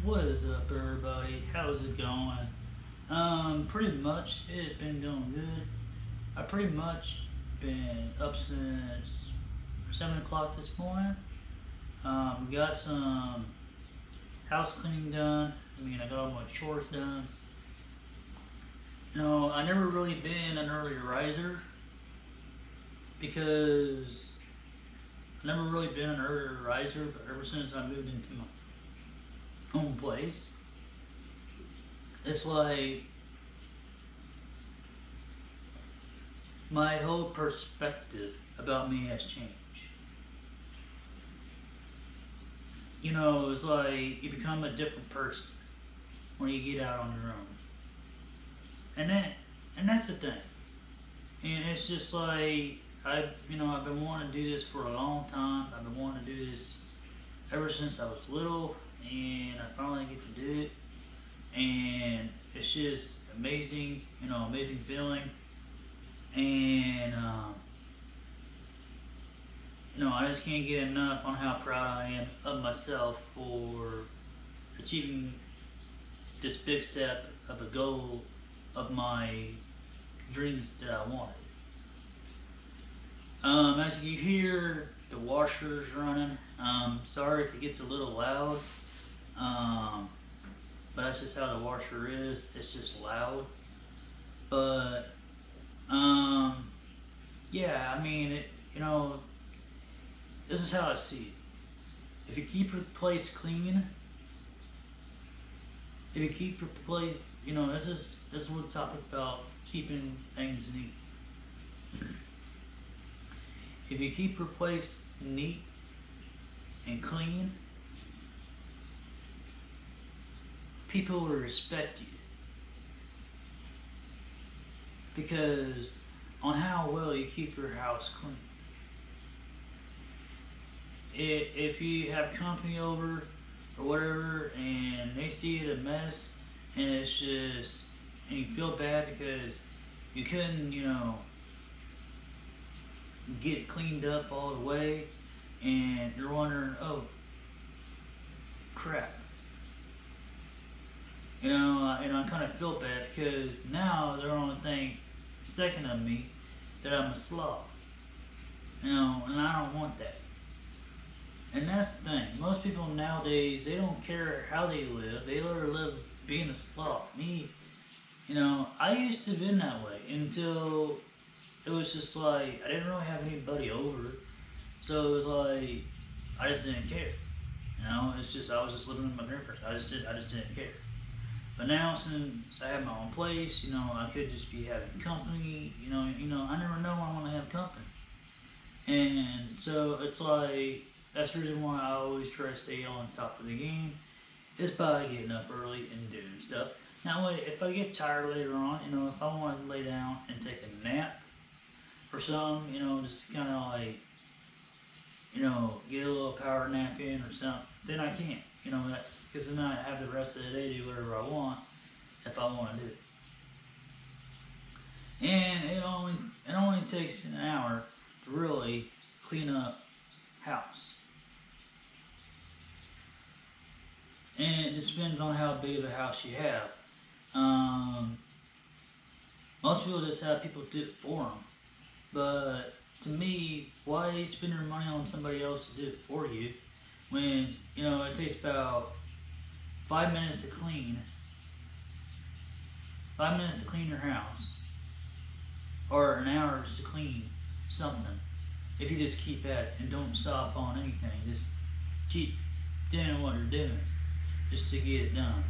What is up, everybody? How's it going? Pretty much it has been going good. I pretty much been up since 7 o'clock this morning. We got some house cleaning done. I got all my chores done. I never really been an early riser because I never really been an early riser. But ever since I moved into my own place, it's like my whole perspective about me has changed. It's like you become a different person when you get out on your own. And that's the thing. And it's just like I've been wanting to do this for a long time. I've been wanting to do this ever since I was little, and I finally get to do it. And it's just amazing, amazing feeling. And I just can't get enough on how proud I am of myself for achieving this big step of a goal of my dreams that I wanted. As you hear the washers running, sorry if it gets a little loud, but that's just how the washer is. It's just loud. But yeah, this is how I see it. If you keep your place clean, if you keep your place, this is what the topic about keeping things neat. If you keep your place neat and clean, people will respect you because on how well you keep your house clean. If you have company over or whatever and they see it a mess and and you feel bad because you couldn't, get it cleaned up all the way, and you're wondering, oh crap, and I kind of feel bad because now they're only think second of me that I'm a slob, and I don't want that. And that's the thing. Most people nowadays, they don't care how they live. They let her live being a slob. Me, I used to have been that way until it was just like I didn't really have anybody over, so it was like I just didn't care. It's just I was just living with my grandparents. I just didn't care. But now since I have my own place, I could just be having company. I never know when I want to have company, and so it's like that's the reason why I always try to stay on top of the game. Is by getting up early and doing stuff. Now, if I get tired later on, if I want to lay down and take a nap or something, just kind of like, get a little power nap in or something, then I can't, because then I have the rest of the day to do whatever I want if I want to do it. And it only takes an hour to really clean up house. And it just depends on how big of a house you have. Most people just have people do it for them. But to me, why spend your money on somebody else to do it for you when, it takes about 5 minutes to clean. 5 minutes to clean your house. Or an hour just to clean something. If you just keep at it and don't stop on anything. Just keep doing what you're doing. Just to get it done.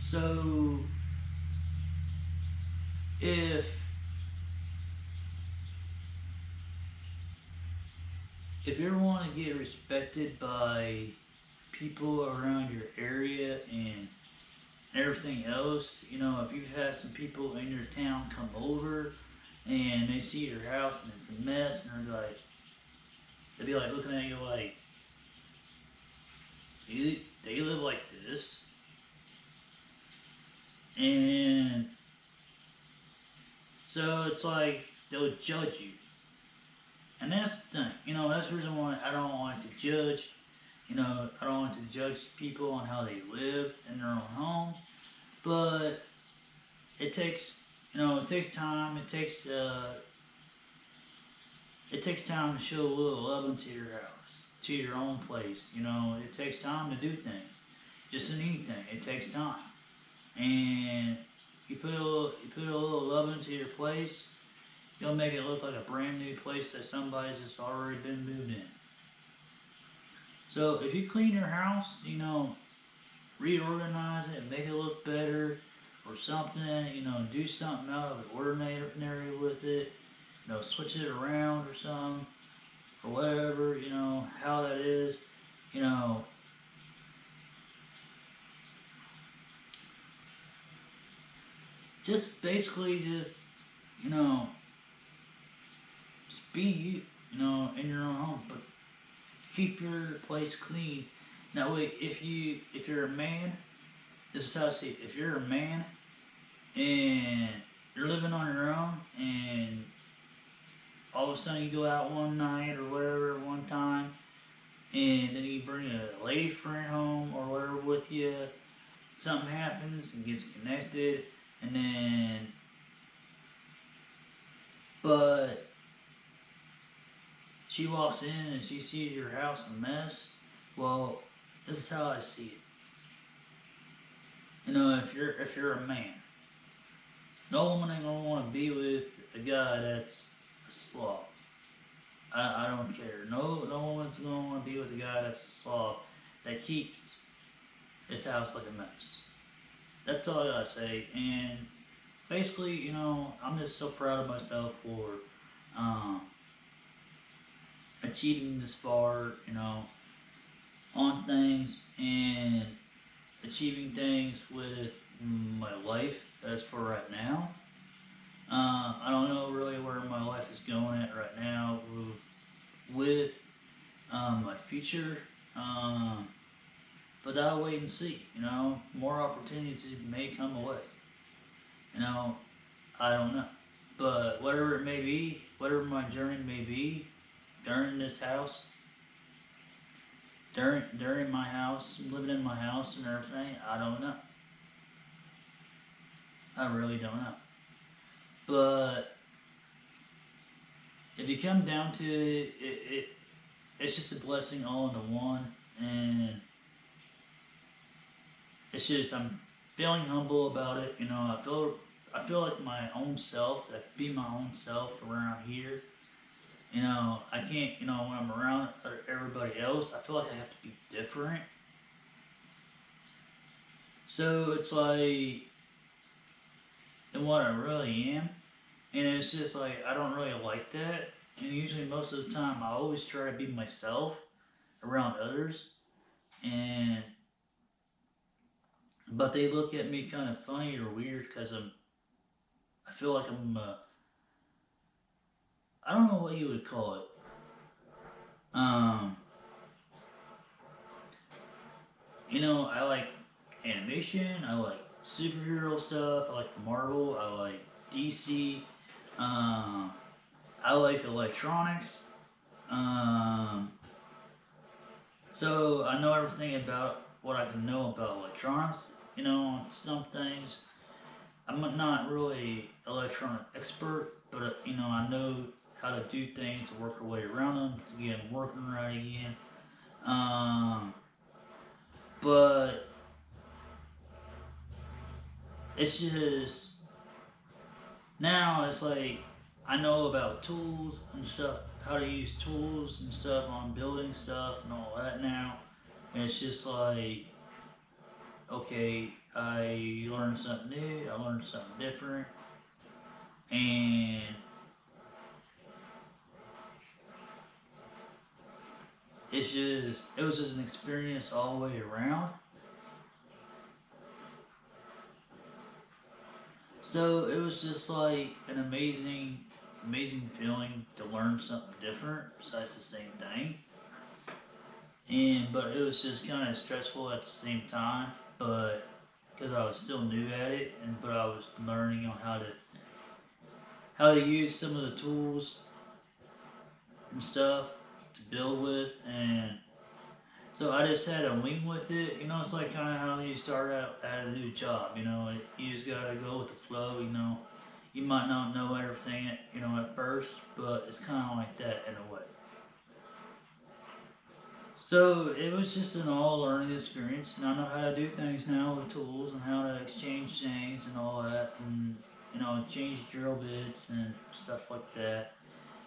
So, if you ever want to get respected by people around your area and everything else, if you've had some people in your town come over and they see your house and it's a mess, and they'll be like looking at you like, they live like this? And so it's like they'll judge you. And that's the thing, that's the reason why I don't like to judge. I don't like to judge people on how they live in their own homes. But it takes, it takes time. It takes time to show a little love into your house, to your own place. It takes time to do things. Just in anything, it takes time. And you put a little love into your place, you'll make it look like a brand new place that somebody's just already been moved in. So if you clean your house, reorganize it, make it look better or something, do something out of the ordinary with it, switch it around or something, or whatever, how that is, you know, just basically you know, just be you, in your own home, but keep your place clean. Now wait, if you're a man, this is how I see it. If you're a man and you're living on your own and all of a sudden you go out one night or whatever one time and then you bring a lady friend home or whatever with you, something happens and gets connected and then but she walks in and she sees your house a mess. Well, this is how I see it. If you're a man, no woman ain't gonna want to be with a guy that's a slob. I don't care. No woman's gonna want to be with a guy that's a slob that keeps his house like a mess. That's all I gotta say. And basically, I'm just so proud of myself for achieving this far, on things and achieving things with my life as for right now. I don't know really where my life is going at right now with my future, but I'll wait and see. More opportunities may come away. I don't know, but whatever it may be, whatever my journey may be during this house, during my house, living in my house and everything, I don't know. I really don't know. But if you come down to it's just a blessing all into one, and it's just I'm feeling humble about it. I feel like my own self, to be my own self around here. I can't. When I'm around everybody else, I feel like I have to be different. So it's like than what I really am. And it's just like I don't really like that. And usually most of the time I always try to be myself around others. And but they look at me kind of funny or weird because I feel like I don't know what you would call it. Um, I like animation, I like superhero stuff, I like Marvel, I like DC, I like electronics. Um, so I know everything about what I can know about electronics. Some things I'm not really electronic expert, but I know how to do things, to work our way around them, to get them working right again. Um, but it's just now it's like I know about tools and stuff, how to use tools and stuff on building stuff and all that now. And it's just like, okay, I learned something new, I learned something different, and it was just an experience all the way around. So it was just like an amazing feeling to learn something different besides the same thing. But it was just kind of stressful at the same time, but because I was still new at it, but I was learning on how to use some of the tools and stuff to build with, and so I just had to wing with it. It's like kind of how you start out at a new job. You just gotta go with the flow. You might not know everything, at first, but it's kind of like that in a way. So it was just an all learning experience, and I know how to do things now with tools and how to exchange things and all that, and change drill bits and stuff like that.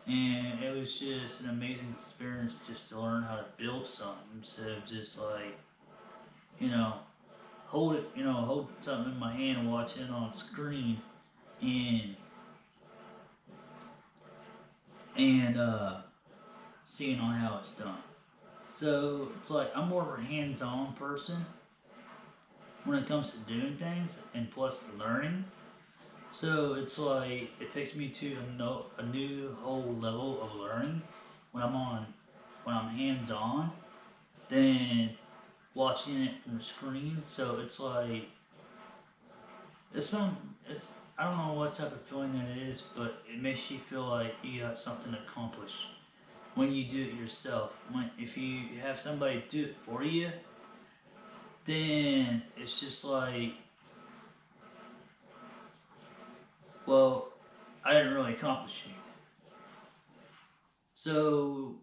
And it was just an amazing experience just to learn how to build something instead of just like you know hold something in my hand and watch it on screen and and seeing on how it's done. So it's like I'm more of a hands-on person when it comes to doing things and plus learning. So it's like it takes me to a new whole level of learning when I'm hands on than watching it from the screen. So it's like it's I don't know what type of feeling that is, but it makes you feel like you got something accomplished when you do it yourself. If you have somebody do it for you, then it's just like, well, I didn't really accomplish anything. So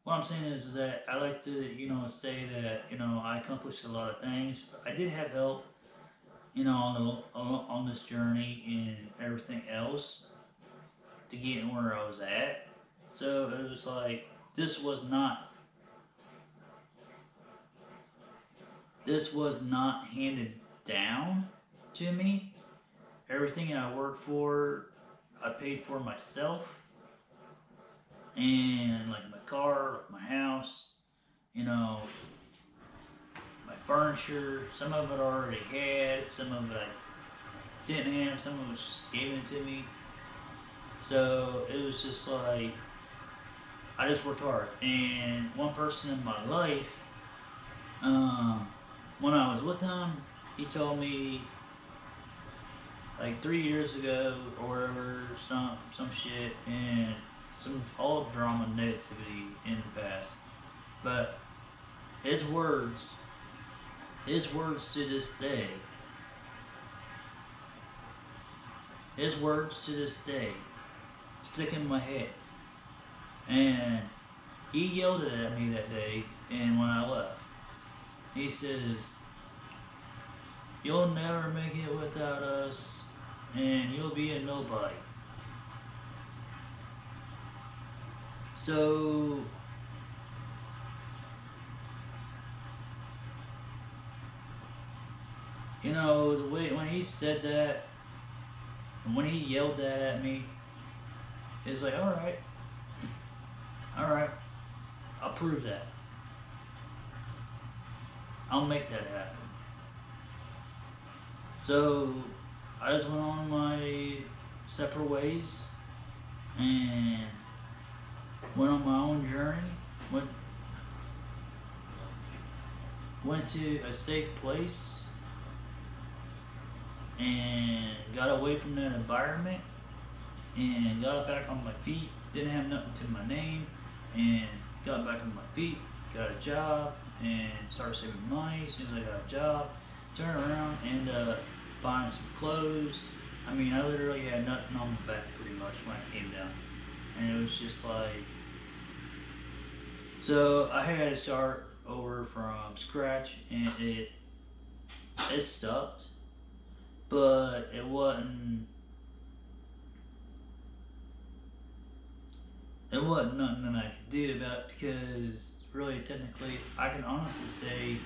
what I'm saying is that I like to, say that I accomplished a lot of things. I did have help, on this journey and everything else to get where I was at. So it was like this was not handed down to me. Everything I worked for, I paid for myself, and like my car, like my house, my furniture. Some of it I already had, some of it I didn't have, some of it was just given to me. So it was just like I just worked hard. And one person in my life, when I was with him, he told me like 3 years ago or whatever, some shit, and some all drama negativity in the past. But his words to this day, stick in my head. And he yelled it at me that day, and when I left, he says, "You'll never make it without us, and you'll be a nobody." So the way when he said that and when he yelled that at me, it's like, all right, I'll prove that. I'll make that happen. So I just went on my separate ways and went on my own journey. Went to a safe place and got away from that environment and got back on my feet. Didn't have nothing to my name and got back on my feet. Got a job and started saving money. As soon as I got a job, turned around and buying some clothes. I mean, I literally had nothing on my back pretty much when I came down, and it was just like, so I had to start over from scratch, and it sucked, but it wasn't nothing that I could do about it, because really technically I can honestly say,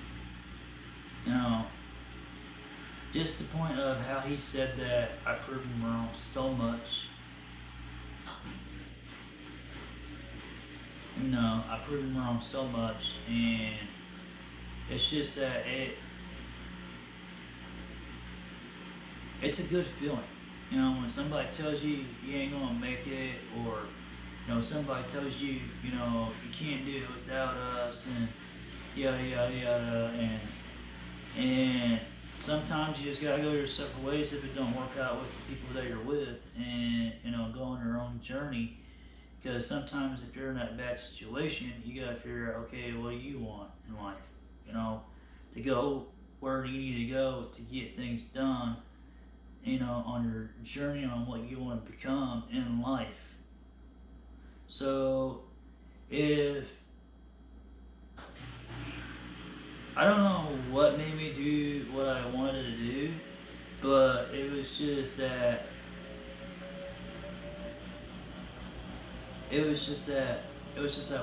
just the point of how he said that, I proved him wrong so much. I proved him wrong so much, and it's just that it's a good feeling. When somebody tells you you ain't gonna make it, or somebody tells you you can't do it without us, and yada yada yada, and sometimes you just gotta go your separate ways if it don't work out with the people that you're with, and go on your own journey, Because sometimes if you're in that bad situation, you gotta figure out, okay, what do you want in life? You know, to go where you need to go to get things done, on your journey on what you want to become in life. So, if I don't know what made me do what I wanted to do, but it was just that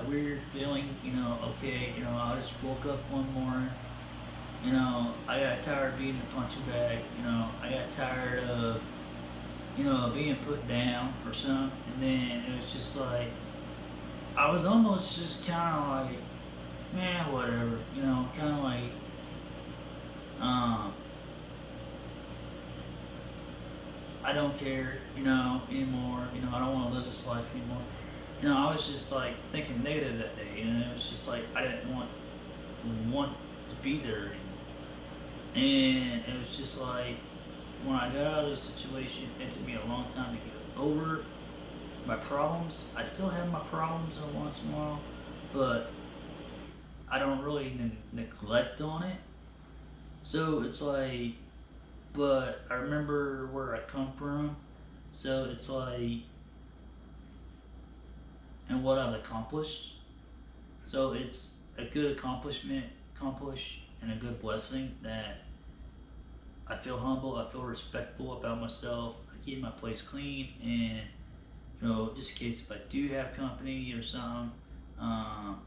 weird feeling, okay, I just woke up one morning, I got tired of being the punching bag, I got tired of, being put down or something, and then it was just like, I was almost just kind of like, man, whatever, kind of like, um, I don't care, anymore, I don't want to live this life anymore. I was just like thinking negative that day, and it was just like I didn't want to be there anymore. And it was just like when I got out of the situation, it took me a long time to get over my problems. I still have my problems every once in a while, but I don't really neglect on it. So it's like, but I remember where I come from, so it's like, and what I've accomplished. So it's a good accomplished, and a good blessing that I feel humble, I feel respectful about myself. I keep my place clean, and just in case if I do have company or something, um,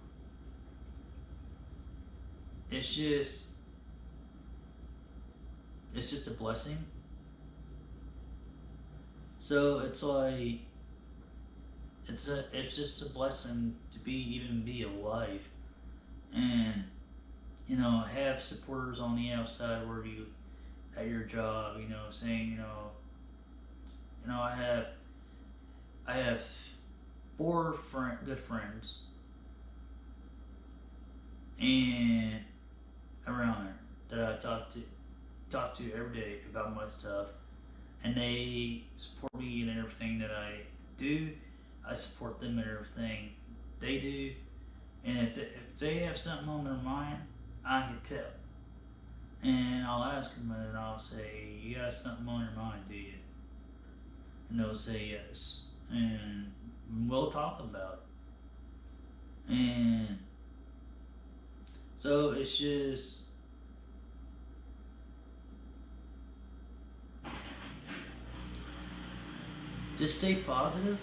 it's just a blessing. So it's like it's just a blessing to be alive, and have supporters on the outside where you at your job, saying, I have four good friends and around there that I talk to every day about my stuff, and they support me in everything that I do. I support them in everything they do, and if they have something on their mind, I can tell. And I'll ask them, and I'll say, "You got something on your mind, do you?" And they'll say yes, and we'll talk about it. And so it's just stay positive.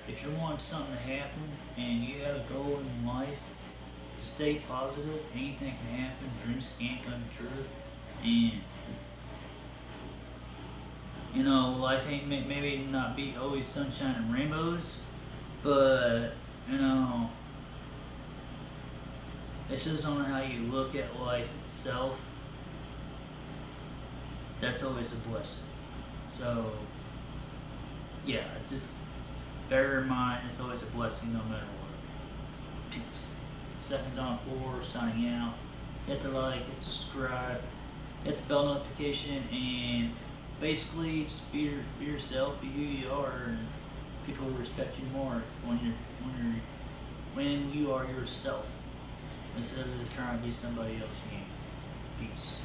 If you want something to happen and you have a goal in life, to stay positive. Anything can happen. Dreams can't come true, and life ain't maybe not be always sunshine and rainbows, but it's just on how you look at life itself. That's always a blessing. So yeah, just bear in mind it's always a blessing no matter what. Peace. Second Don 4 signing out. Hit the like, hit the subscribe, hit the bell notification, and basically just be yourself, be who you are, and people will respect you more when you are yourself instead of just trying to be somebody else. Peace.